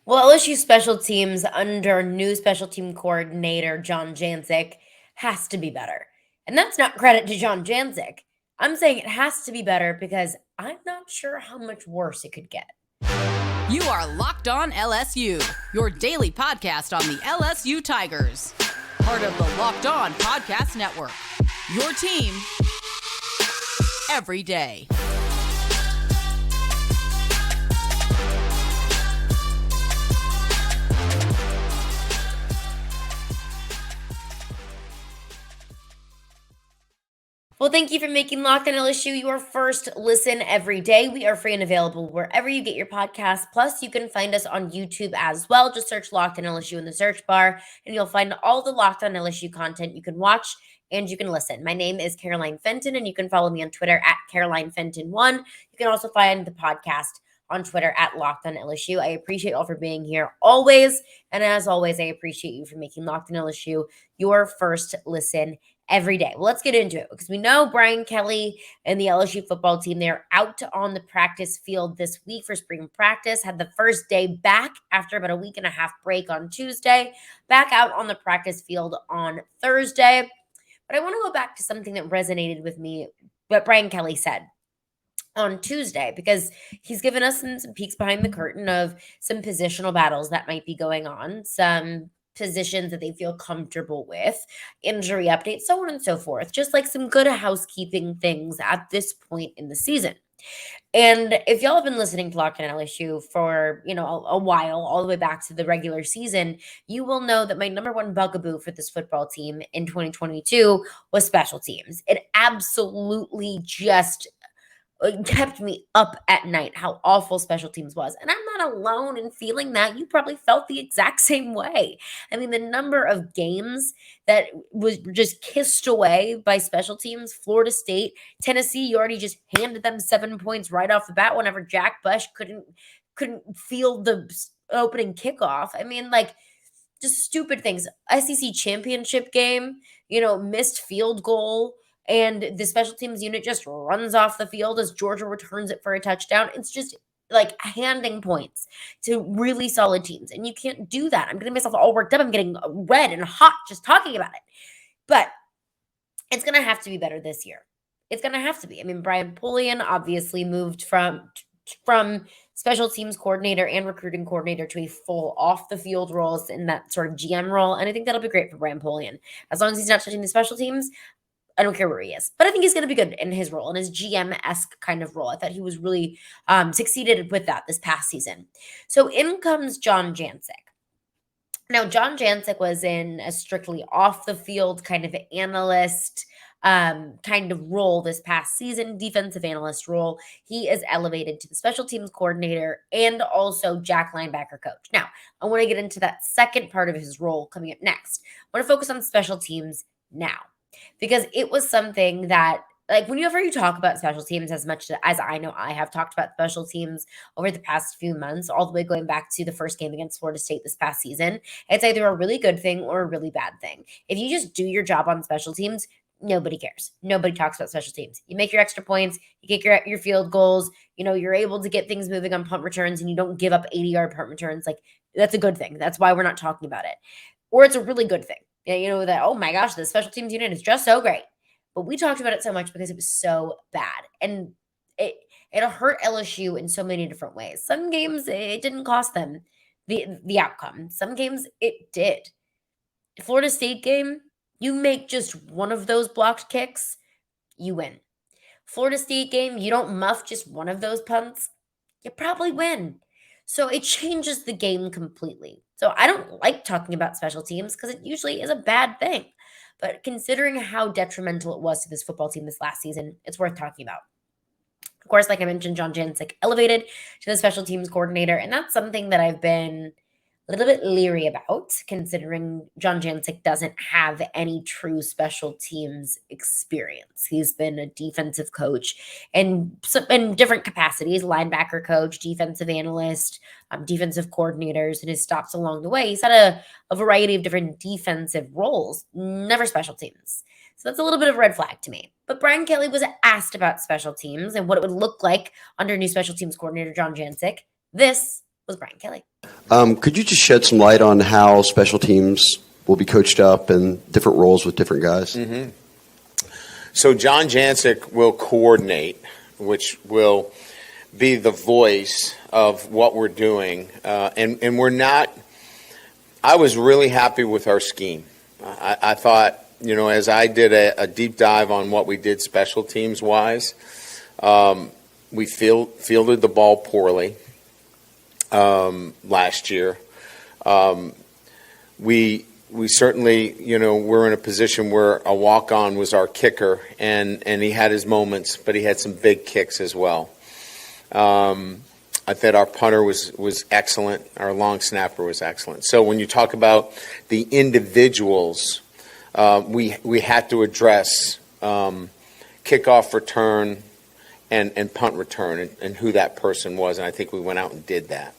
Well, LSU special teams under new special team coordinator John Jancek has to be better. And that's not credit to John Jancek. I'm saying it has to be better because I'm not sure how much worse it could get. You are Locked On LSU, your daily podcast on the LSU Tigers. Part of the Locked On Podcast Network. Your team every day. Well, thank you for making Locked On LSU your first listen every day. We are free and available wherever you get your podcasts. Plus, you can find us on YouTube as well. Just search Locked On LSU in the search bar, and you'll find all the Locked On LSU content you can watch and you can listen. My name is Caroline Fenton, and you can follow me on Twitter at CarolineFenton1. You can also find the podcast on Twitter at Locked On LSU. I appreciate all for being here always. And as always, I appreciate you for making Locked On LSU your first listen every day. Well, let's get into it because we know Brian Kelly and the LSU football team, they're out on the practice field this week for spring practice, had the first day back after about a week and a half break on Tuesday, back out on the practice field on Thursday. But I want to go back to something that resonated with me, what Brian Kelly said on Tuesday, because he's given us some peeks behind the curtain of some positional battles that might be going on, some positions that they feel comfortable with, injury updates, so on and so forth. Just like some good housekeeping things at this point in the season. And if y'all have been listening to Locked On LSU for, a while, all the way back to the regular season, you will know that my number one bugaboo for this football team in 2022 was special teams. It absolutely just kept me up at night how awful special teams was. And I'm not alone in feeling that. You probably felt the exact same way. I mean, the number of games that was just kissed away by special teams, Florida State, Tennessee, you already just handed them 7 points right off the bat whenever Jack Bush couldn't field the opening kickoff. I mean, like, just stupid things. SEC championship game, missed field goal, and the special teams unit just runs off the field as Georgia returns it for a touchdown. It's just like handing points to really solid teams. And you can't do that. I'm getting myself all worked up. I'm getting red and hot just talking about it. But it's going to have to be better this year. It's going to have to be. I mean, Brian Polian obviously moved from special teams coordinator and recruiting coordinator to a full off the field roles in that sort of GM role. And I think that'll be great for Brian Polian. As long as he's not touching the special teams, I don't care where he is, but I think he's going to be good in his role, in his GM-esque kind of role. I thought he was really succeeded with that this past season. So in comes John Jancek. Now, John Jancek was in a strictly off the field kind of analyst kind of role this past season, defensive analyst role. He is elevated to the special teams coordinator and also Jack linebacker coach. Now, I want to get into that second part of his role coming up next. I want to focus on special teams now, because it was something that, like, whenever you talk about special teams, as much as I know I have talked about special teams over the past few months, all the way going back to the first game against Florida State this past season, it's either a really good thing or a really bad thing. If you just do your job on special teams, nobody cares. Nobody talks about special teams. You make your extra points, you get your field goals, you're able to get things moving on punt returns, and you don't give up 80-yard punt returns. Like, that's a good thing. That's why we're not talking about it. Or it's a really good thing. That, oh my gosh, the special teams unit is just so great. But we talked about it so much because it was so bad. And it'll hurt LSU in so many different ways. Some games, it didn't cost them the outcome. Some games, it did. Florida State game, you make just one of those blocked kicks, you win. Florida State game, you don't muff just one of those punts, you probably win. So it changes the game completely. So I don't like talking about special teams because it usually is a bad thing. But considering how detrimental it was to this football team this last season, it's worth talking about. Of course, like I mentioned, John Jancek elevated to the special teams coordinator, and that's something that I've been a little bit leery about, considering John Jancek doesn't have any true special teams experience. He's been a defensive coach in different capacities, linebacker coach, defensive analyst, defensive coordinators, and his stops along the way. He's had a variety of different defensive roles, never special teams. So that's a little bit of a red flag to me. But Brian Kelly was asked about special teams and what it would look like under new special teams coordinator John Jancek. This was Brian Kelly. Could you just shed some light on how special teams will be coached up and different roles with different guys? Mm-hmm. So John Jancek will coordinate, which will be the voice of what we're doing. And we're not – I was really happy with our scheme. I thought, as I did a deep dive on what we did special teams-wise, we fielded the ball poorly last year. We certainly, we're in a position where a walk-on was our kicker, and he had his moments, but he had some big kicks as well. I thought our punter was excellent. Our long snapper was excellent. So when you talk about the individuals, we had to address kickoff return and punt return and who that person was, and I think we went out and did that.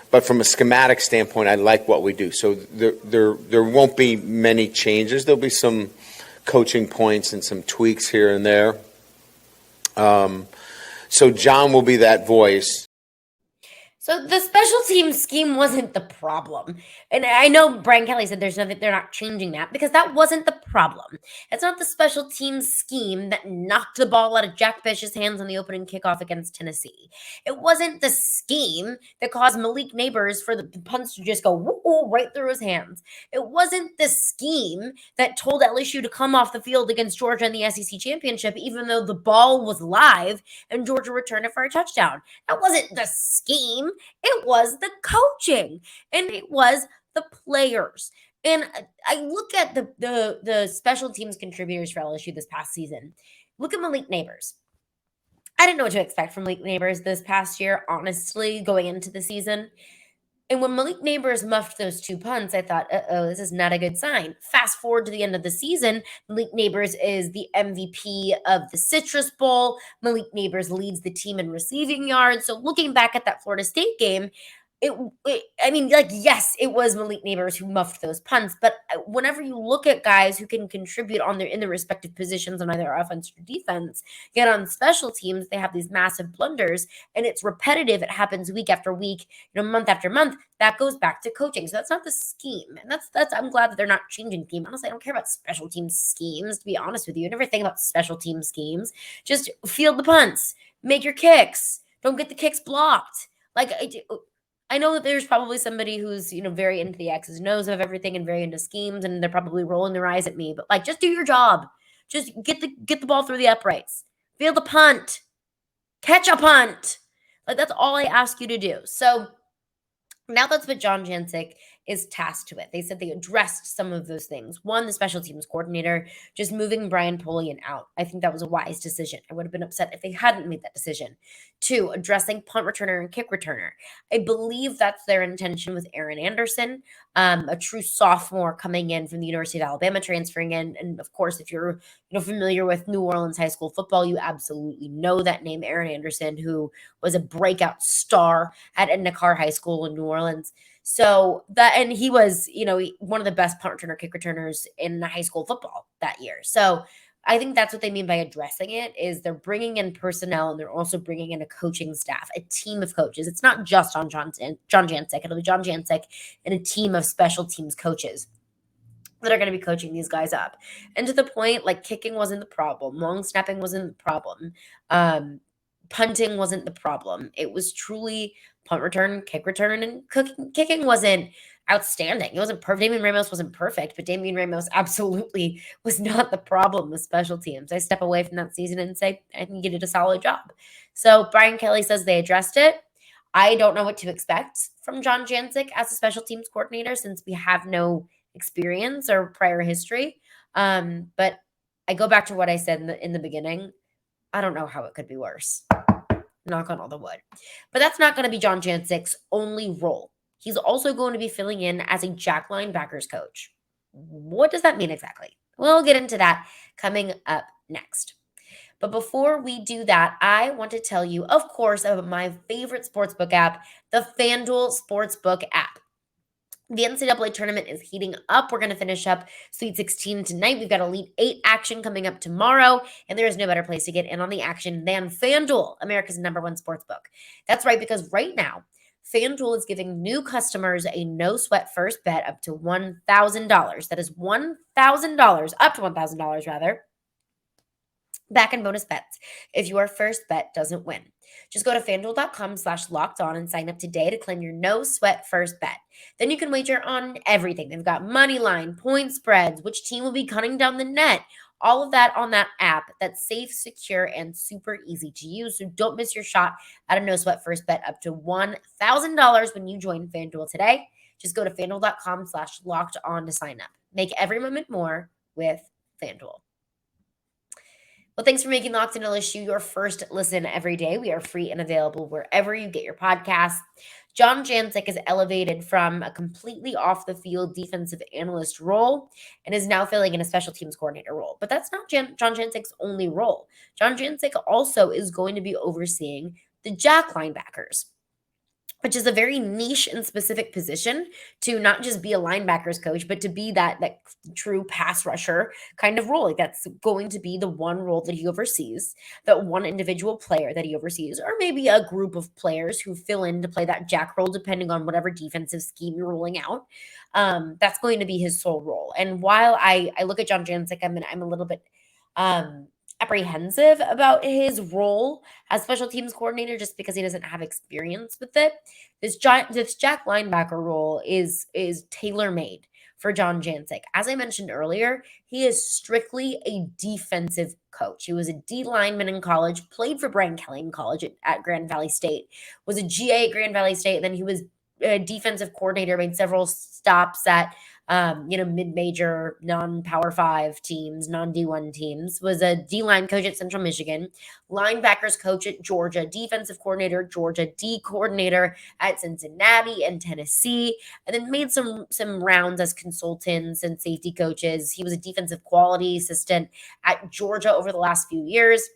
But from a schematic standpoint, I like what we do. So there won't be many changes. There'll be some coaching points and some tweaks here and there. So John will be that voice. So the special teams scheme wasn't the problem. And I know Brian Kelly said there's nothing, they're not changing that because that wasn't the problem. It's not the special teams scheme that knocked the ball out of Jack Bish's hands on the opening kickoff against Tennessee. It wasn't the scheme that caused Malik Neighbors for the punts to just go woo right through his hands. It wasn't the scheme that told LSU to come off the field against Georgia in the SEC championship, even though the ball was live and Georgia returned it for a touchdown. That wasn't the scheme. It was the coaching, and it was the players. And I look at the special teams contributors for LSU this past season. Look at Malik Neighbors. I didn't know what to expect from Malik Neighbors this past year, honestly, going into the season. And when Malik Neighbors muffed those two punts, I thought, this is not a good sign. Fast forward to the end of the season, Malik Neighbors is the MVP of the Citrus Bowl. Malik Neighbors leads the team in receiving yards. So looking back at that Florida State game, yes, it was Malik Neighbors who muffed those punts. But whenever you look at guys who can contribute in their respective positions on either offense or defense, yet on special teams, they have these massive blunders, and it's repetitive. It happens week after week, month after month. That goes back to coaching. So that's not the scheme. And that's I'm glad that they're not changing the scheme. Honestly, I don't care about special team schemes, to be honest with you. I never think about special team schemes. Just field the punts, make your kicks. Don't get the kicks blocked. I know that there's probably somebody who's, very into the X's and O's of everything and very into schemes, and they're probably rolling their eyes at me. But just do your job. Just get the ball through the uprights. Field a punt. Catch a punt. That's all I ask you to do. So now that's what John Jancek is tasked with. They said they addressed some of those things. One, the special teams coordinator, just moving Brian Polian out. I think that was a wise decision. I would have been upset if they hadn't made that decision. Two, addressing punt returner and kick returner. I believe that's their intention with Aaron Anderson, a true sophomore coming in from the University of Alabama, transferring in. And of course, if you're familiar with New Orleans high school football, you absolutely know that name, Aaron Anderson, who was a breakout star at Edna Carr High School in New Orleans. So and he was, one of the best punt returner, kick returners in high school football that year. So I think that's what they mean by addressing it, is they're bringing in personnel, and they're also bringing in a coaching staff, a team of coaches. It's not just on John Jancek. It'll be John Jancek and a team of special teams coaches that are going to be coaching these guys up. And to the point, kicking wasn't the problem. Long snapping wasn't the problem. Punting wasn't the problem. It was truly punt return, kick return, and kicking wasn't outstanding. It wasn't perfect. Damian Ramos wasn't perfect, but Damian Ramos absolutely was not the problem with special teams. I step away from that season and say, I think you did a solid job. So Brian Kelly says they addressed it. I don't know what to expect from John Jancek as a special teams coordinator, since we have no experience or prior history. But I go back to what I said in the beginning. I don't know how it could be worse. Knock on all the wood. But that's not going to be John Jancek's only role. He's also going to be filling in as a Jack linebackers coach. What does that mean exactly? We'll get into that coming up next. But before we do that, I want to tell you, of course, about my favorite sportsbook app, the FanDuel Sportsbook app. The NCAA tournament is heating up. We're going to finish up Sweet 16 tonight. We've got Elite 8 action coming up tomorrow, and there is no better place to get in on the action than FanDuel, America's #1 sportsbook. That's right, because right now, FanDuel is giving new customers a no-sweat first bet up to $1,000. That is $1,000, up to $1,000 rather, back in bonus bets if your first bet doesn't win. Just go to FanDuel.com/lockedon and sign up today to claim your no-sweat first bet. Then you can wager on everything. They've got money line, point spreads, which team will be cutting down the net, all of that on that app that's safe, secure, and super easy to use. So don't miss your shot at a no-sweat first bet up to $1,000 when you join FanDuel today. Just go to FanDuel.com/lockedon to sign up. Make every moment more with FanDuel. Well, thanks for making Locked On LSU your first listen every day. We are free and available wherever you get your podcasts. John Jancek is elevated from a completely off-the-field defensive analyst role and is now filling in a special teams coordinator role. But that's not John Jancek's only role. John Jancek also is going to be overseeing the jack linebackers, which is a very niche and specific position to not just be a linebackers coach, but to be that true pass rusher kind of role. Like that's going to be the one role that he oversees, that one individual player that he oversees, or maybe a group of players who fill in to play that jack role, depending on whatever defensive scheme you're rolling out. That's going to be his sole role. And while I look at John Jancek, I'm a little bit apprehensive about his role as special teams coordinator just because he doesn't have experience with it. This jack linebacker role is tailor-made for John Jancek. As I mentioned earlier, he is strictly a defensive coach. He was a D lineman in college, played for Brian Kelly in college at Grand Valley State, was a GA at Grand Valley State, and then he was a defensive coordinator, made several stops at mid-major, non-Power 5 teams, non-D1 teams, was a D-line coach at Central Michigan, linebackers coach at Georgia, defensive coordinator, Georgia, D coordinator at Cincinnati and Tennessee, and then made some rounds as consultants and safety coaches. He was a defensive quality assistant at Georgia over the last few years.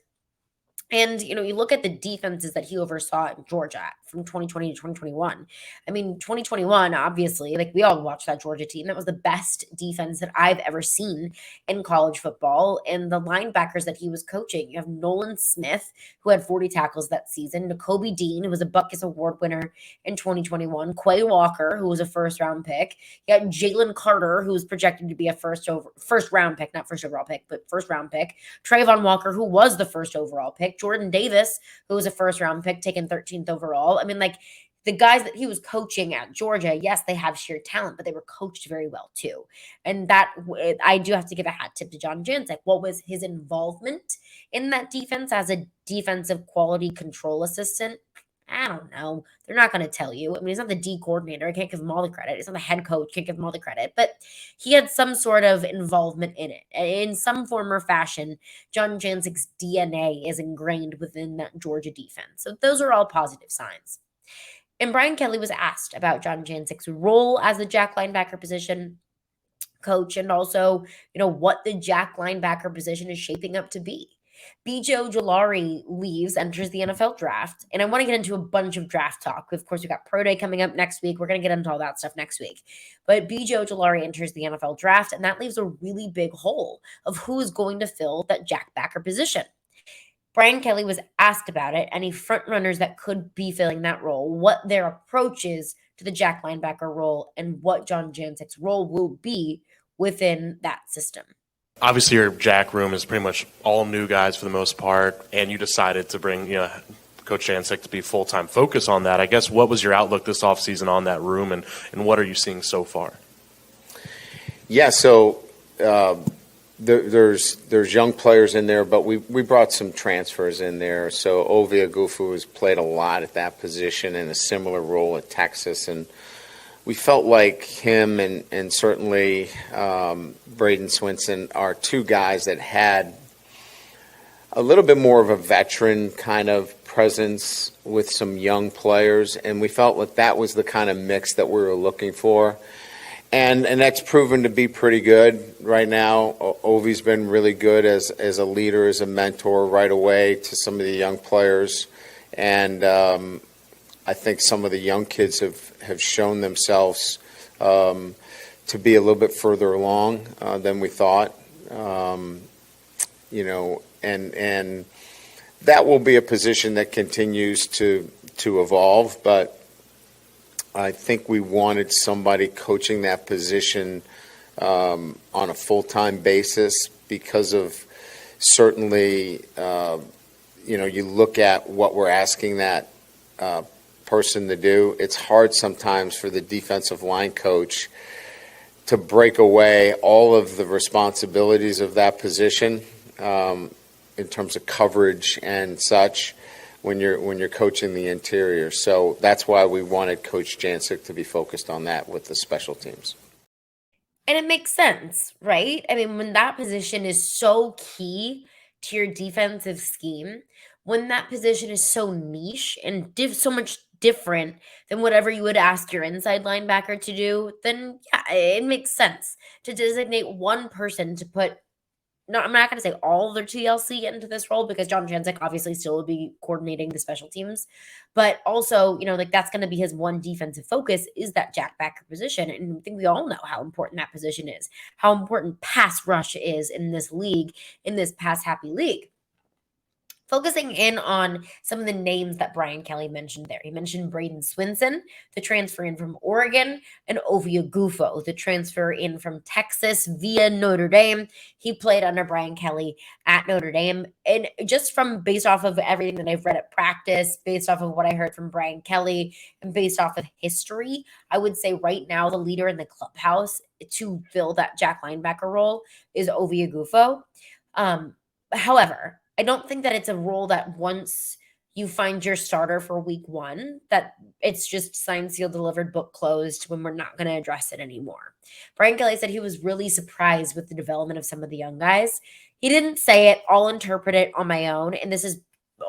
And, you look at the defenses that he oversaw in Georgia from 2020 to 2021. I mean, 2021, obviously, like we all watched that Georgia team. That was the best defense that I've ever seen in college football. And the linebackers that he was coaching, you have Nolan Smith, who had 40 tackles that season, Nakobe Dean, who was a Butkus Award winner in 2021, Quay Walker, who was a first-round pick. You got Jalen Carter, who was projected to be a first-round pick, not first overall pick, but first-round pick. Trayvon Walker, who was the first overall pick. Jordan Davis, who was a first-round pick, taken 13th overall. I mean, like, the guys that he was coaching at Georgia, yes, they have sheer talent, but they were coached very well too. And that, I do have to give a hat tip to John Jancek. What was his involvement in that defense as a defensive quality control assistant? I don't know. They're not going to tell you. I mean, he's not the D coordinator. I can't give him all the credit. He's not the head coach. Can't give him all the credit. But he had some sort of involvement in it. In some form or fashion, John Jancek's DNA is ingrained within that Georgia defense. So those are all positive signs. And Brian Kelly was asked about John Jancek's role as the jack linebacker position coach and also, what the jack linebacker position is shaping up to be. BJ Ojulari enters the NFL draft, and I want to get into a bunch of draft talk. Of course, we've got Pro Day coming up next week. We're going to get into all that stuff next week. But BJ Ojulari enters the NFL draft, and that leaves a really big hole of who is going to fill that jack backer position. Brian Kelly was asked about it, any front runners that could be filling that role, what their approach is to the jack linebacker role, and what John Jancek's role will be within that system. Obviously, your jack room is pretty much all new guys for the most part, and you decided to bring Coach Jancek to be full-time focus on that. I guess what was your outlook this offseason on that room, and what are you seeing so far? Yeah, so there's young players in there, but we brought some transfers in there. So Ovi Agufu has played a lot at that position in a similar role at Texas, and we felt like him and certainly Braden Swinson are two guys that had a little bit more of a veteran kind of presence with some young players, and we felt like that was the kind of mix that we were looking for. And that's proven to be pretty good right now. Ovi's been really good as a leader, as a mentor right away to some of the young players. And I think some of the young kids have shown themselves to be a little bit further along than we thought. And that will be a position that continues to evolve. But I think we wanted somebody coaching that position on a full-time basis because of certainly, you look at what we're asking that person to do. It's hard sometimes for the defensive line coach to break away all of the responsibilities of that position in terms of coverage and such when you're coaching the interior. So that's why we wanted Coach Jancek to be focused on that with the special teams. And it makes sense, right? I mean, when that position is so key to your defensive scheme, when that position is so niche and so much different than whatever you would ask your inside linebacker to do, then yeah, it makes sense to designate one person to put. No, I'm not going to say all of their TLC into this role because John Jancek obviously still will be coordinating the special teams, but also, that's going to be his one defensive focus is that jack backer position. And I think we all know how important that position is, how important pass rush is in this league, in this pass happy league. Focusing in on some of the names that Brian Kelly mentioned there. He mentioned Braden Swinson, the transfer in from Oregon, and Ovie Oghoufo, the transfer in from Texas via Notre Dame. He played under Brian Kelly at Notre Dame. And just based off of everything that I've read at practice, based off of what I heard from Brian Kelly, and based off of history, I would say right now the leader in the clubhouse to fill that jack linebacker role is Ovie Oghoufo. However, I don't think that it's a role that once you find your starter for week one, that it's just signed, sealed, delivered, book closed when we're not going to address it anymore. Brian Kelly said he was really surprised with the development of some of the young guys. He didn't say it. I'll interpret it on my own. And this is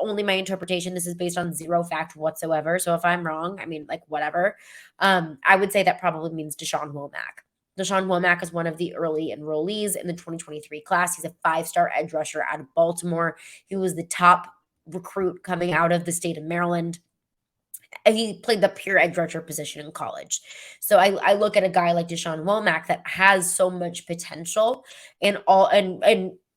only my interpretation. This is based on zero fact whatsoever. So if I'm wrong, whatever. I would say that probably means Deshaun Womack. Deshaun Womack is one of the early enrollees in the 2023 class. He's a 5-star edge rusher out of Baltimore. He was the top recruit coming out of the state of Maryland. He played the pure edge rusher position in college. So I look at a guy like Deshaun Womack that has so much potential and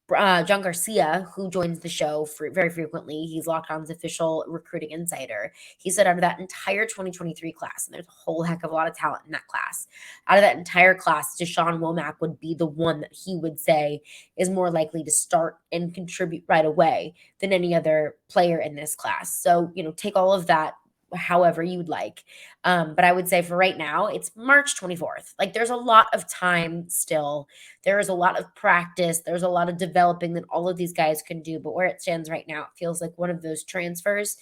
John Garcia, who joins the show very frequently, he's Locked On's official recruiting insider. He said out of that entire 2023 class, and there's a whole heck of a lot of talent in that class, out of that entire class, Deshaun Womack would be the one that he would say is more likely to start and contribute right away than any other player in this class. So, take all of that however you'd like. But I would say for right now, it's March 24th. There's a lot of time still. There is a lot of practice. There's a lot of developing that all of these guys can do. But where it stands right now, it feels like one of those transfers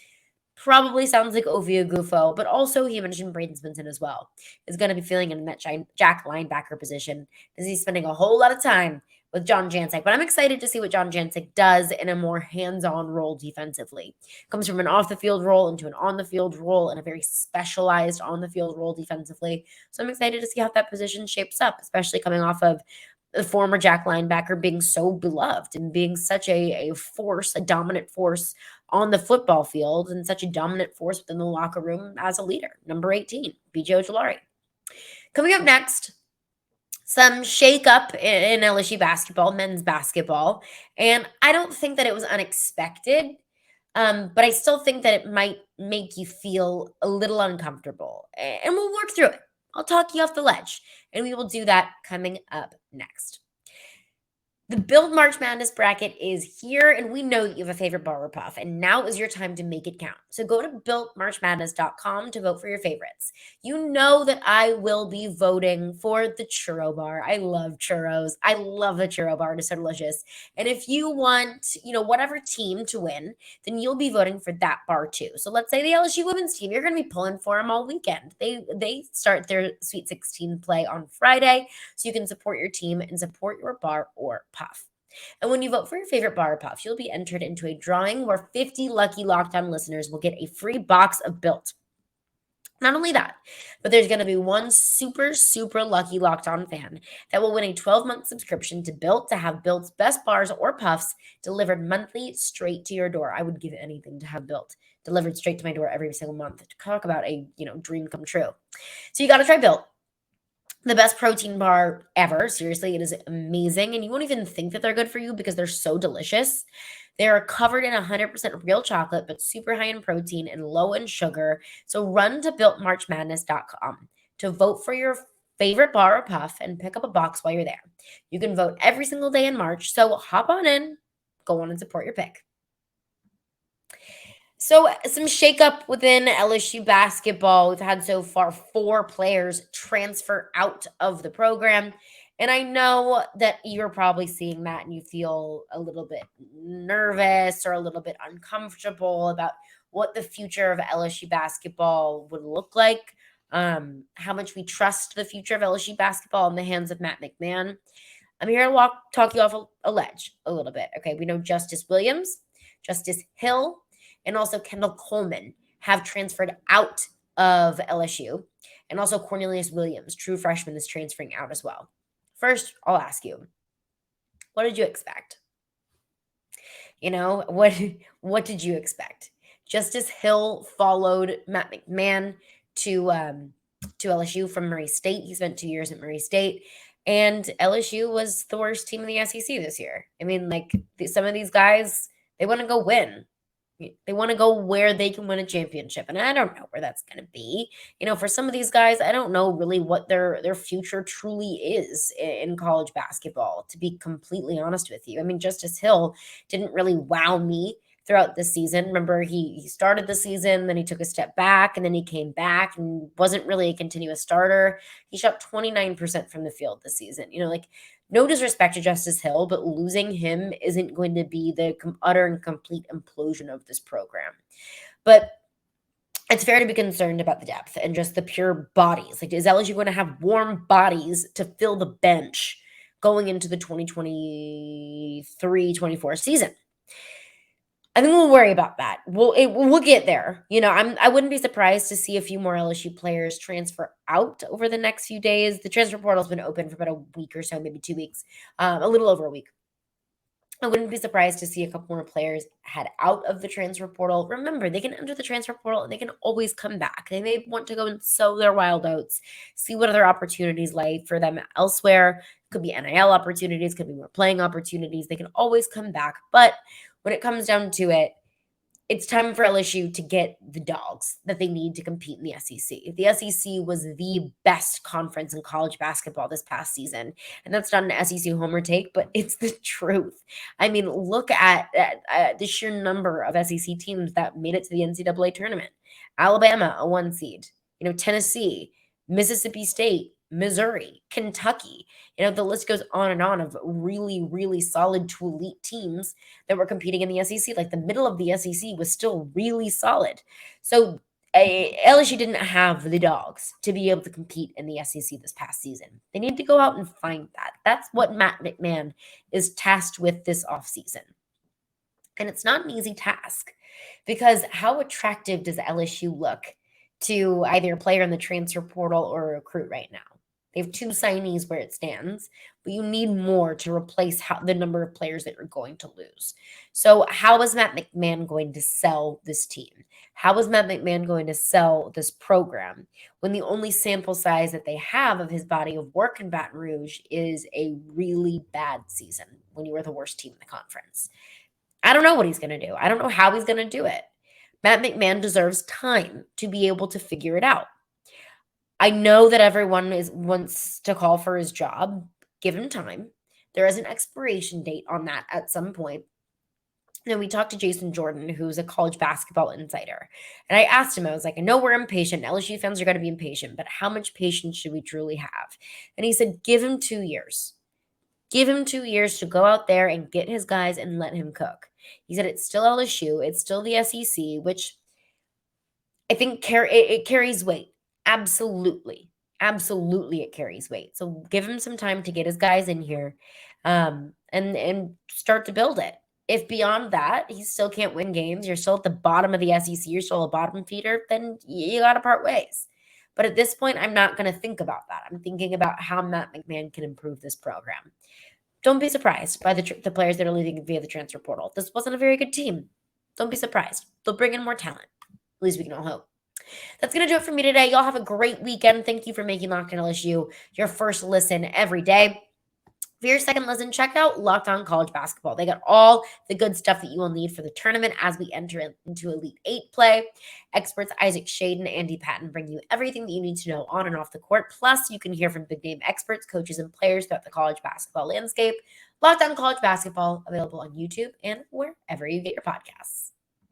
probably sounds like Ovie Oghoufo, but also he mentioned Braden Swinson as well, is going to be filling in that jack linebacker position because he's spending a whole lot of time with John Jancek. But I'm excited to see what John Jancek does in a more hands-on role defensively. Comes from an off-the-field role into an on-the-field role and a very specialized on-the-field role defensively. So I'm excited to see how that position shapes up, especially coming off of the former jack linebacker being so beloved and being such a force, a dominant force on the football field and such a dominant force within the locker room as a leader. Number 18, BJ Ojulari. Coming up next, some shakeup in LSU basketball, men's basketball. And I don't think that it was unexpected, but I still think that it might make you feel a little uncomfortable. And we'll work through it. I'll talk you off the ledge, and we will do that coming up next. The Build March Madness bracket is here, and we know that you have a favorite bar or puff, and now is your time to make it count. So go to builtmarchmadness.com to vote for your favorites. You know that I will be voting for the churro bar. I love churros. I love the churro bar. It is so delicious. And if you want, whatever team to win, then you'll be voting for that bar too. So let's say the LSU women's team, you're going to be pulling for them all weekend. They start their Sweet 16 play on Friday, so you can support your team and support your bar or puff. And when you vote for your favorite bar or puff, you'll be entered into a drawing where 50 lucky Locked On listeners will get a free box of Built. Not only that, but there's going to be one super, super lucky Locked On fan that will win a 12-month subscription to Built to have Built's best bars or puffs delivered monthly straight to your door. I would give anything to have Built delivered straight to my door every single month. Talk about a dream come true. So you got to try Built. The best protein bar ever. Seriously, it is amazing. And you won't even think that they're good for you because they're so delicious. They are covered in 100% real chocolate, but super high in protein and low in sugar. So run to builtmarchmadness.com to vote for your favorite bar or puff and pick up a box while you're there. You can vote every single day in March, so hop on in, go on and support your pick. So some shakeup within LSU basketball. We've had so far 4 players transfer out of the program. And I know that you're probably seeing that and you feel a little bit nervous or a little bit uncomfortable about what the future of LSU basketball would look like, how much we trust the future of LSU basketball in the hands of Matt McMahon. I'm here to talk you off a ledge a little bit. Okay, we know Justice Williams, Justice Hill, and also Kendall Coleman have transferred out of LSU. And also Cornelius Williams, true freshman, is transferring out as well. First, I'll ask you, what did you expect? What did you expect? Justice Hill followed Matt McMahon to LSU from Murray State. He spent 2 years at Murray State. And LSU was the worst team in the SEC this year. I mean, some of these guys, they want to go win. They want to go where they can win a championship. And I don't know where that's going to be. For some of these guys, I don't know really what their future truly is in college basketball, to be completely honest with you. I mean, Justice Hill didn't really wow me throughout the season. Remember, he started the season, then he took a step back, and then he came back and wasn't really a continuous starter. He shot 29% from the field this season. No disrespect to Justice Hill, but losing him isn't going to be the utter and complete implosion of this program. But it's fair to be concerned about the depth and just the pure bodies. Is LSU going to have warm bodies to fill the bench going into the 2023-24 season? I think we'll worry about that. We'll get there. I wouldn't be surprised to see a few more LSU players transfer out over the next few days. The transfer portal's been open for about a week or so, maybe 2 weeks, a little over a week. I wouldn't be surprised to see a couple more players head out of the transfer portal. Remember, they can enter the transfer portal and they can always come back. They may want to go and sow their wild oats, see what other opportunities lie for them elsewhere. Could be NIL opportunities, could be more playing opportunities. They can always come back. But when it comes down to it, it's time for LSU to get the dogs that they need to compete in the SEC. The SEC was the best conference in college basketball this past season. And that's not an SEC homer take, but it's the truth. I mean, look at the sheer number of SEC teams that made it to the NCAA tournament. Alabama, a 1 seed. Tennessee, Mississippi State, Missouri, Kentucky. The list goes on and on of really, really solid to elite teams that were competing in the SEC. The middle of the SEC was still really solid. So LSU didn't have the dogs to be able to compete in the SEC this past season. They need to go out and find that. That's what Matt McMahon is tasked with this offseason. And it's not an easy task, because how attractive does LSU look to either a player in the transfer portal or a recruit right now? They have 2 signees where it stands, but you need more to replace the number of players that you're going to lose. So how is Matt McMahon going to sell this team? How is Matt McMahon going to sell this program when the only sample size that they have of his body of work in Baton Rouge is a really bad season when you were the worst team in the conference? I don't know what he's going to do. I don't know how he's going to do it. Matt McMahon deserves time to be able to figure it out. I know that everyone wants to call for his job. Give him time. There is an expiration date on that at some point. And we talked to Jason Jordan, who's a college basketball insider. And I asked him, I was like, I know we're impatient. LSU fans are going to be impatient, but how much patience should we truly have? And he said, give him 2 years. Give him 2 years to go out there and get his guys and let him cook. He said it's still LSU. It's still the SEC, which I think it carries weight. Absolutely. Absolutely, it carries weight. So give him some time to get his guys in here and start to build it. If beyond that, he still can't win games, you're still at the bottom of the SEC, you're still a bottom feeder, then you got to part ways. But at this point, I'm not going to think about that. I'm thinking about how Matt McMahon can improve this program. Don't be surprised by the players that are leaving via the transfer portal. This wasn't a very good team. Don't be surprised. They'll bring in more talent. At least we can all hope. That's going to do it for me today. Y'all have a great weekend. Thank you for making Locked On LSU your first listen every day. For your second listen, check out Locked On College Basketball. They got all the good stuff that you will need for the tournament as we enter into Elite Eight play. Experts Isaac Shade and Andy Patton bring you everything that you need to know on and off the court. Plus, you can hear from big-name experts, coaches, and players throughout the college basketball landscape. Locked On College Basketball, available on YouTube and wherever you get your podcasts.